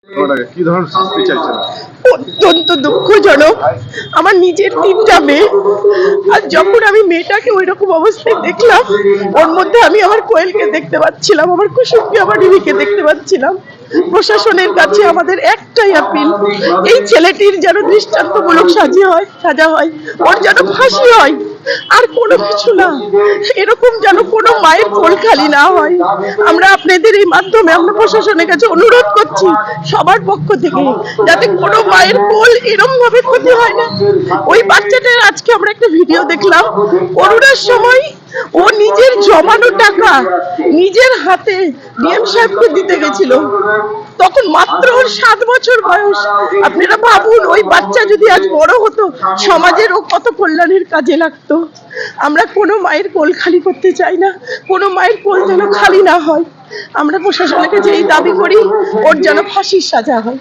কি ধরনের শাস্তি চাইছেন? অত্যন্ত দুঃখজনক। আমার নিজের 3টা মেয়ে, আর যখন আমি মেয়েটাকে ওই রকম অবস্থায় দেখলাম, ওর মধ্যে আমি আমার কোয়েলকে দেখতে পাচ্ছিলাম, আমার কুসুমকে, আমার রিমিকে দেখতে পাচ্ছিলাম। প্রশাসনের কাছে আমাদের একটাই আপিল, এই ছেলেটির যেন দৃষ্টান্তমূলক সাজা হয়, ওর যেন ফাঁসি হয়, আর কোনো কিছু না। এরকম যেন কোনো মায়ের কোল খালি না হয়। আমরা আপনাদের এই মাধ্যমে আমরা প্রশাসনের কাছে অনুরোধ করছি, সবার পক্ষ থেকে, যাতে কোনো মায়ের কোল এরকম ভাবে ক্ষতি হয় না। ওই বাচ্চাটার আজকে আমরা একটা ভিডিও দেখলাম, করোনার সময় ও নিজের জমানো টাকা নিজের হাতে ডিএম সাহেবকে দিতে গেছিল, তখন মাত্র ওর 7 বছর বয়স। আপনারা ভাবুন, ওই বাচ্চা যদি আজ বড় হতো, সমাজের ও কত কল্যাণের কাজে লাগতো। আমরা কোনো মায়ের কোল খালি করতে চাই না, কোনো মায়ের কোল যেন খালি না হয়। আমরা প্রশাসনের কাছে এই দাবি করি, ওর যেন ফাঁসির সাজা হয়।